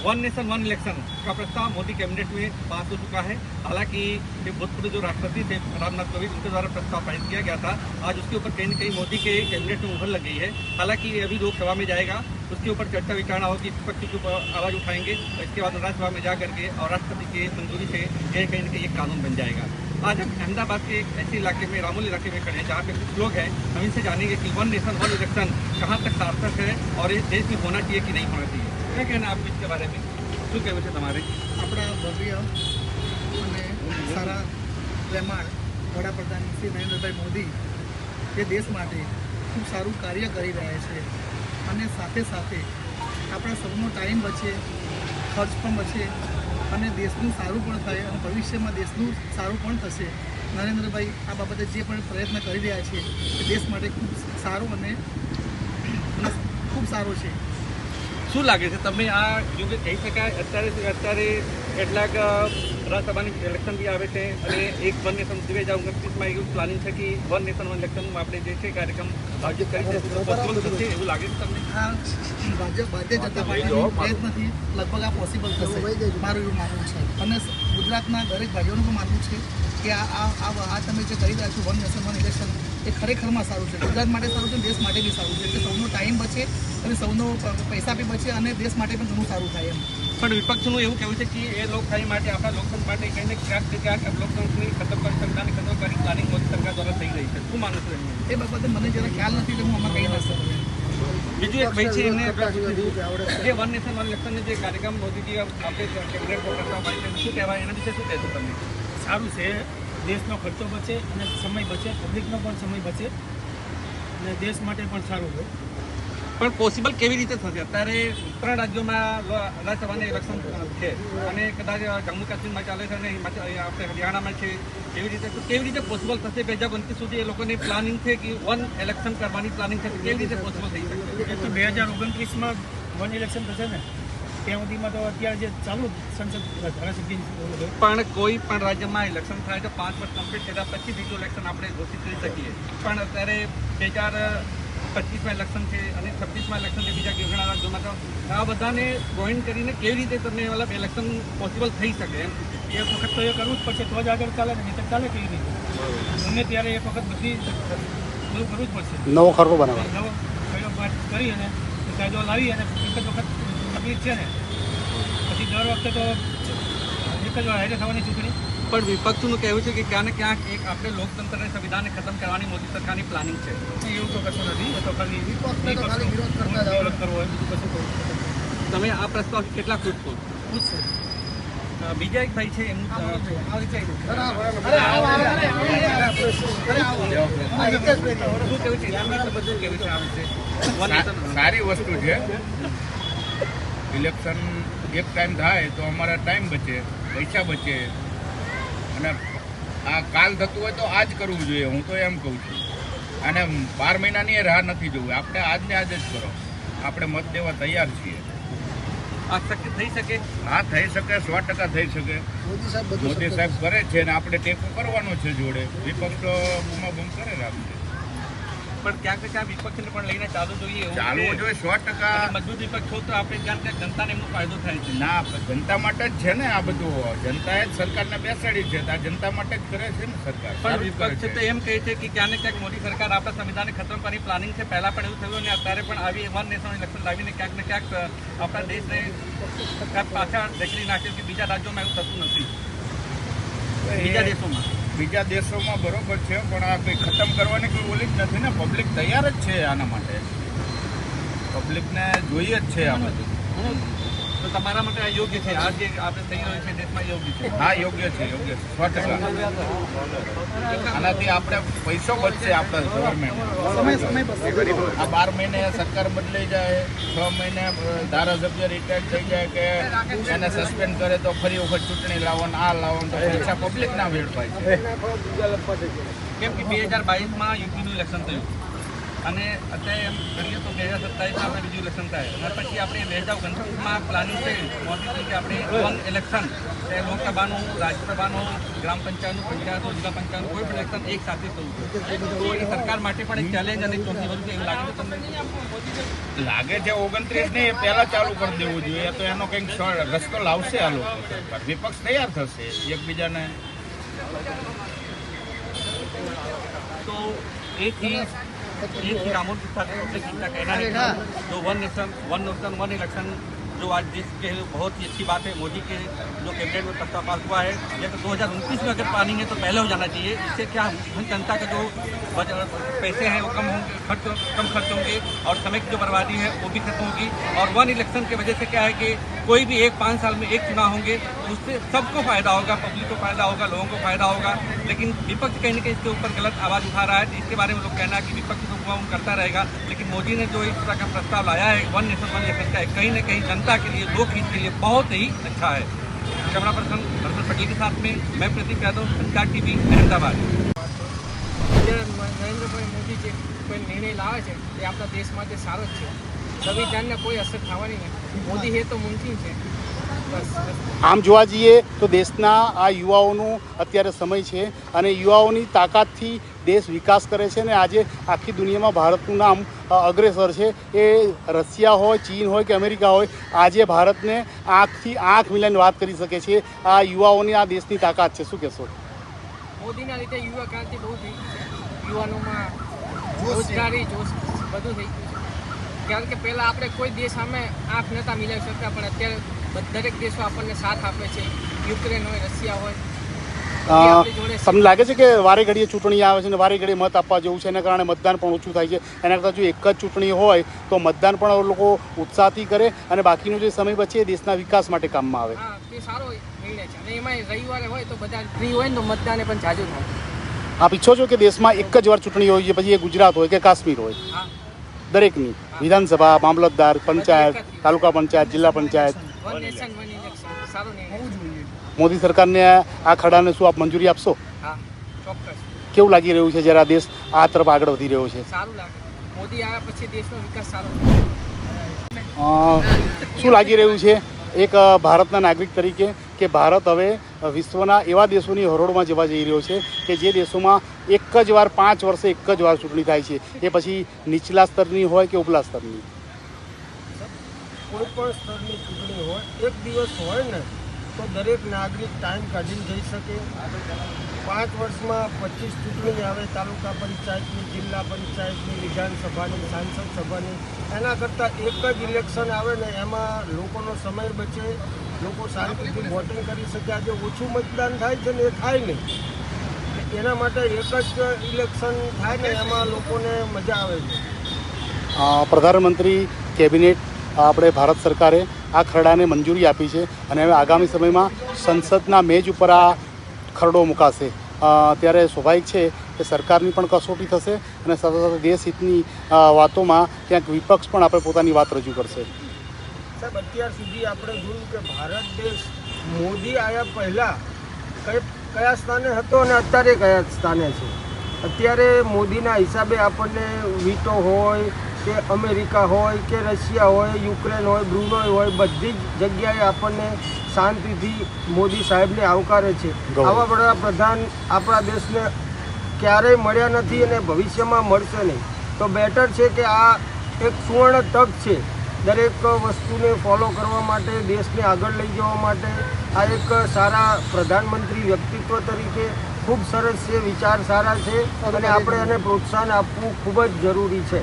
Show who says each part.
Speaker 1: One nation one election का प्रस्ताव Modi cabinet में पास हो चुका है। हालांकि भूतपूर्व जो राष्ट्रपति थे रामनाथ कोविंद, उनके द्वारा प्रस्ताव पारित किया गया था। आज उसके ऊपर कहीं न कहीं मोदी के कैबिनेट में मुहर लग गई है। हालांकि ये अभी लोकसभा में जाएगा, उसके ऊपर चर्चा विचारणा होगी, विपक्ष के ऊपर आवाज़ उठाएंगे, इसके बाद राज्यसभा में जा करके और राष्ट्रपति की मंजूरी से ये कहीं न कहीं एक कानून बन जाएगा। आज हम अहमदाबाद के एक ऐसे इलाके में, रामोल इलाके में खड़े हैं, जहाँ पे कुछ लोग हैं। हम इनसे जानेंगे कि वन नेशन वन इलेक्शन कहाँ तक सार्थक है और इस देश में होना चाहिए कि नहीं होना चाहिए। क्या कहना आप इसके बारे में? શું કહેવું છે તમારે?
Speaker 2: આપણા ભવ્ય અને સારા પ્રેમાળ વડાપ્રધાન શ્રી નરેન્દ્રભાઈ મોદી જે દેશ માટે ખૂબ સારું કાર્ય કરી રહ્યા છે અને સાથે સાથે આપણા સૌનો ટાઈમ બચે, ખર્ચ પણ બચે અને દેશનું સારું પણ થાય અને ભવિષ્યમાં દેશનું સારું પણ થશે। નરેન્દ્રભાઈ આ બાબતે જે પણ પ્રયત્ન કરી રહ્યા છે એ દેશ માટે ખૂબ સારું અને ખૂબ સારું છે।
Speaker 1: શું લાગે છે તમે આ જો કે કહી શકાય અત્યારે કેટલાક રાજ્યસભાની ઇલેક્શન બી આવે છે અને એક વન નેશન 2029માં એવું પ્લાનિંગ છે કે વન નેશન વન ઇલેક્શનમાં આપણે જે છે કાર્યક્રમ આયોજિત કરી છે પોસિબલ થશે એવું લાગે છે તમને?
Speaker 2: આ ભારતીય જનતા પાર્ટીના પ્રયત્નથી લગભગ આ પોસિબલ થશે મારું એવું માનવું છે અને ગુજરાતના દરેક ભાઈઓનું પણ માનવું છે કે આ તમે જે કરી રહ્યા છો વન નેશન વન ઇલેક્શન એ ખરેખરમાં સારું છે, ગુજરાત માટે સારું છે, દેશ માટે બી સારું છે, કે સૌનો ટાઈમ બચે અને સૌનો પૈસા બી બચે અને દેશ માટે પણ ઘણું સારું થાય એમ।
Speaker 1: પણ વિપક્ષનું એવું કહેવું છે કે એ લોકશાહી માટે, આપણા લોકતંત્ર માટે કહીને ક્યાંક લોકતંત્રની ખતમ કરી, સંવિધાનની ખતમ કરી પ્લાનિંગ મોદી સરકાર દ્વારા થઈ રહી છે। શું માનું છો એમને?
Speaker 2: એ બાબતે મને જરા ખ્યાલ નથી એટલે હું આમાં કહી ના શકું।
Speaker 1: બીજું એક ભાઈ છે એમને જે વન નેશન વન ઇલેક્શનનો જે કાર્યક્રમ મોદીજી આપણે કેબિનેટ પર પ્રસ્તાવ પાડી છે, શું કહેવાય એના વિશે શું કહેશો તમે?
Speaker 3: સારું છે, દેશનો ખર્ચો બચે અને સમય બચે, પબ્લિકનો પણ સમય બચે અને દેશ માટે પણ સારું હોય।
Speaker 1: પણ પોસિબલ કેવી રીતે થશે? અત્યારે 3 રાજ્યોમાં રાજ્યસભાની ઇલેક્શન છે અને કદાચ જમ્મુ કાશ્મીરમાં ચાલે છે અને આપણે હરિયાણામાં છે, કેવી રીતે પોસિબલ થશે? 2029 સુધી એ લોકોની પ્લાનિંગ છે કે વન ઇલેક્શન કરવાની પ્લાનિંગ છે, કેવી રીતે પોસિબલ થઈ શકે?
Speaker 3: એ તો 2029માં વન ઇલેક્શન થશે ને, ત્યાં સુધીમાં તો અત્યારે જે ચાલુ સંસદ ધારાસભ્ય
Speaker 1: પણ કોઈ પણ રાજ્યમાં ઇલેક્શન થાય તો 5 વર્ષ કમ્પ્લીટ થયા પછી બીજું ઇલેક્શન આપણે ઘોષિત કરી શકીએ। પણ અત્યારે 2025માં ઇલેક્શન છે અને 26માં ઇલેક્શન છે બીજા ઘણા રાજ્યોમાં, તો આ બધાને જોઈન કરીને કેવી રીતે તમને મતલબ ઇલેક્શન પોસિબલ થઈ શકે એમ?
Speaker 3: એક વખત તો એ કરવું જ પડશે તો જ આગળ ચાલે ને, નહીં તો ચાલે કેવી રીતે? ગમે ત્યારે એક વખત બધી બધું કરવું જ પડશે,
Speaker 4: નવો ખરડો બનાવવાનો,
Speaker 3: નવો ખરડો પાસ કરી અને કાયદો લાવી અને એક જ વખત તકલીફ છે ને, પછી દર વખતે તો એક જ વાર હારે થવાની ચૂંટણી।
Speaker 1: પણ વિપક્ષનું કહેવું છે કે ક્યાં ને ક્યાંક એક આપણે લોકતંત્ર અને સંવિધાનને ખતમ કરવાની મોદી સરકારની પ્લાનિંગ છે।
Speaker 3: એવું તો કશું નથી, એ તો ખાલી
Speaker 2: વિરોધ કરતા જ
Speaker 3: વિરોધ કરવો હોય, બીજું કશું કરવું નથી।
Speaker 1: તમે આ પ્રસ્તાવ કેટલા ખુશ છો?
Speaker 3: ખુશ છે।
Speaker 1: બીજા એક ભાઈ છે એમનું શું કહેવું છે આ વિશે?
Speaker 5: સારી વસ્તુ છે। ઇલેક્શન એક ટાઈમ થાય તો અમારા ટાઈમ બચે, પૈસા બચે અને આ કાલ થતું હોય તો આજ કરવું જોઈએ, હું તો એમ કહું છું। અને 12 મહિનાની રાહ નથી જોવી, આપણે આજને આજ જ કરો, આપણે મત દેવા તૈયાર છીએ।
Speaker 1: આ શક્ય થઈ શકે?
Speaker 5: હા થઈ શકે, 100% થઈ શકે। મોદી સાહેબ કરે છે ને આપણે ટેકો કરવાનો છે જોડે, વિપક્ષ તો બૂમાબૂમ કરે રાખશે,
Speaker 1: પણ ક્યાંક ને ક્યાંક વિપક્ષને પણ લઈને ચાલવું જોઈએ,
Speaker 5: ચાલવું જોઈએ 100%।
Speaker 1: મજબૂત વિપક્ષ છો તો આપણે ક્યાંક જનતાને એમનો ફાયદો થાય છે।
Speaker 5: ના, જનતા માટે જ છે ને આ બધું, જનતાએ જ સરકારને બેસાડી છે, આ જનતા માટે જ કરે છે ને સરકાર।
Speaker 1: પણ વિપક્ષ તો એમ કહે છે કે ક્યાંક ને ક્યાંક મોદી સરકાર આપણા સંવિધાનને ખતમ કરવાની પ્લાનિંગ છે, પહેલા પણ એવું થયું અને અત્યારે પણ આવી વન નેશન ઇલેક્શન લાવીને ક્યાંક ને ક્યાંક આપણા દેશને પાછા ધકેલી નાખ્યો કે બીજા રાજ્યોમાં એવું થતું નથી,
Speaker 5: બીજા દેશોમાં બરોબર છે, પણ આ કંઈ ખતમ કરવાની કોઈ ઓલી જ નથી ને, પબ્લિક તૈયાર જ છે આના માટે, પબ્લિકને જોઈએ જ છે આ બધું।
Speaker 1: તો તમારા માટે આ યોગ્ય છે? આ જે આપણે થઈ રહ્યું છે દેશમાં યોગ્ય છે?
Speaker 5: હા યોગ્ય છે, 100%। આનાથી આપણે પૈસો બચશે આપણા ગવર્મેન્ટ। આ 12 મહિને સરકાર બદલાઈ જાય, 6 મહિને ધારાસભ્ય રિટાયર થઈ જાય કે એને સસ્પેન્ડ કરે તો ફરી વખત ચૂંટણી લાવવાનું, આ લાવવાનું, તો પૈસા પબ્લિક ના વેડફાય છે।
Speaker 1: કેમ કે 2022માં યુપીનું ઇલેક્શન થયું અને અત્યારે એમ કરીએ તો 2027માં આપણે બીજું ઇલેક્શન થાય અને પછી આપણે 2029માં પ્લાનિંગ છે મોદીજી કે આપણે વન ઇલેક્શન એ લોકસભાનું, રાજ્યસભાનું, ગ્રામ પંચાયતનું, પંચાયતનું, જિલ્લા પંચાયતનું કોઈ પણ ઇલેક્શન એક સાથે થવું તો એ સરકાર માટે પણ એક ચેલેન્જ અને ચોથી વસ્તુ એવું લાગે છે તમને?
Speaker 5: લાગે છે 29 ને પહેલા ચાલુ કરી દેવું જોઈએ, તો એનો કંઈક રસ્તો લાવશે આ લોકો. વિપક્ષ તૈયાર થશે એકબીજાને.
Speaker 1: तो एक ही रामोद के साथ सबसे चिंता कहना है कि जो वन नेशन वन इलेक्शन जो आज देश के बहुत ही अच्छी बात है। मोदी के जो कैबिनेट में प्रस्ताव पास हुआ है, ये तो 2029 में अगर प्लानिंग है तो पहले हो जाना चाहिए। इससे क्या हम जनता के जो पैसे हैं वो कम खर्च होंगे और समय की जो बर्बादी है वो भी खत्म होगी। और वन इलेक्शन की वजह से क्या है कि कोई भी 5 साल में एक चुनाव होंगे, उससे सबको फायदा होगा, पब्लिक को फायदा होगा, लोगों को फायदा होगा। लेकिन विपक्ष कहीं न कहीं इसके ऊपर गलत आवाज़ उठा रहा है। इसके बारे में लोग कहना है कि विपक्ष तो करता रहेगा, लेकिन मोदी ने जो इस तरह का प्रस्ताव लाया है वन नेशन वन इलेक्शन का, कहीं न कहीं जनता के लिए, लोकहित के लिए बहुत ही अच्छा है। कैमरा पर्सन हर्षल पटेल के साथ में मैं प्रदीप यादव, संचार टीवी, अहमदाबाद।
Speaker 3: નરેન્દ્રભાઈ મોદી જે કોઈ નિર્ણય લાવે છે એ આપણા દેશ માટે સારો જ છે. સંવિધાનને કોઈ અસર થવાની નથી. મોદી એ તો મુમકિન છે. બસ
Speaker 4: આમ જોવા જઈએ તો દેશના આ યુવાઓનું અત્યારે સમય છે અને યુવાઓની તાકાતથી દેશ વિકાસ કરે છે અને આજે આખી દુનિયામાં ભારતનું નામ અગ્રેસર છે। એ રશિયા હોય, ચીન હોય કે અમેરિકા હોય, આજે ભારતને આંખથી આંખ મિલાઈને વાત કરી શકે છે। આ યુવાઓની આ દેશની તાકાત છે। શું કહેશો?
Speaker 3: મોદીના લીધે યુવા ક્રાંતિ બહુ થઈ ગઈ છે. યુવાનોમાં રોજગારી જોશ બધું થઈ ગયું છે. કારણ કે પહેલાં આપણે કોઈ દેશ સામે આંખ નહોતા મિલાવી શકતા, પણ અત્યારે દરેક દેશો આપણને સાથ આપે છે। યુક્રેન હોય, રશિયા હોય,
Speaker 4: તમને લાગે છે કે વારે ઘડીએ ચૂંટણી આવે છે અને વારે ઘડીએ મત આપવા જવું છે, એના કારણે મતદાન પણ ઓછું થાય છે? એના કરતાં જો એક જ ચૂંટણી હોય તો મતદાન પણ લોકો ઉત્સાહથી કરે અને બાકીનો જે સમય બચે એ દેશના વિકાસ માટે કામમાં આવે।
Speaker 3: હા, તે સારો નિર્ણય છે અને એમાં રવિવારે હોય તો બધા ફ્રી હોય ને તો મતદાને પણ જાજુ થાય।
Speaker 4: આપ ઈચ્છો છો કે દેશમાં એક જ વાર ચૂંટણી હોય, પછી એ ગુજરાત હોય કે કાશ્મીર હોય,
Speaker 3: હા,
Speaker 4: દરેકની વિધાનસભા, મામલતદાર, પંચાયત, તાલુકા પંચાયત, જિલ્લા panchayat?
Speaker 3: One nation one election સારો નિર્ણય છે।
Speaker 4: મોદી સરકારને આ ખરડાને શું આપ મંજૂરી આપશો?
Speaker 3: હા, ચોક્કસ
Speaker 4: કેવું લાગી રહ્યું છે જ્યારે આ દેશ આ તરફ આગળ વધી રહ્યો છે?
Speaker 3: સારું લાગે। મોદી આવ્યા પછી દેશનો વિકાસ સારો
Speaker 4: શું લાગી રહ્યું છે એક ભારતના નાગરિક તરીકે કે ભારત હવે વિશ્વના એવા દેશોની હરોળમાં જવા જઈ રહ્યો છે કે જે દેશોમાં એક જ વાર 5 વર્ષે એક જ વાર ચૂંટણી થાય છે, એ પછી નીચલા સ્તરની હોય કે ઉપલા સ્તરની?
Speaker 6: કોઈ પણ સ્તરની ચૂંટણી હોય, એક દિવસ હોય ને તો દરેક નાગરિક ટાઈમ કાઢીને જઈ શકે। 5 વર્ષમાં 25 ચૂંટણી આવે, તાલુકા પંચાયતની, જિલ્લા પંચાયતની, વિધાનસભાની, સાંસદ સભાની। એના કરતાં એક જ ઇલેક્શન આવે ને એમાં લોકોનો સમય બચે, લોકો શાંતિથી વોટિંગ કરી શકે। આજે ઓછું મતદાન થાય છે ને એ થાય નહીં, એના માટે એક જ ઇલેક્શન થાય ને એમાં લોકોને મજા આવે છે।
Speaker 4: પ્રધાનમંત્રી કેબિનેટ આપણે ભારત સરકારે આ ખરડાને મંજૂરી આપી છે અને હવે આગામી સમયમાં સંસદના મેજ ઉપર આ ખરડો મુકાશે, ત્યારે સ્વાભાવિક છે કે સરકારની પણ કસોટી થશે અને સાથે સાથે દેશહિતની વાતોમાં ક્યાંક વિપક્ષ પણ આપણે પોતાની વાત રજૂ કરશે।
Speaker 6: સાહેબ, અત્યાર સુધી આપણે જોયું કે ભારત દેશ મોદી આવ્યા પહેલાં કયા સ્થાને હતો અને અત્યારે કયા સ્થાને છે। અત્યારે મોદીના હિસાબે આપણને વીટો હોય કે અમેરિકા હોય કે રશિયા હોય, યુક્રેન હોય, બ્રુનોય હોય, બધી જ જગ્યાએ આપણને શાંતિથી મોદી સાહેબને આવકારે છે। આવા વડાપ્રધાન આપણા દેશને ક્યારેય મળ્યા નથી અને ભવિષ્યમાં મળશે નહીં। તો બેટર છે કે આ એક સુવર્ણ તક છે દરેક વસ્તુને ફોલો કરવા માટે, દેશને આગળ લઈ જવા માટે। આ એક સારા પ્રધાનમંત્રી વ્યક્તિત્વ તરીકે ખૂબ સરસ છે, વિચાર સારા છે અને આપણે એને પ્રોત્સાહન આપવું ખૂબ જ જરૂરી છે।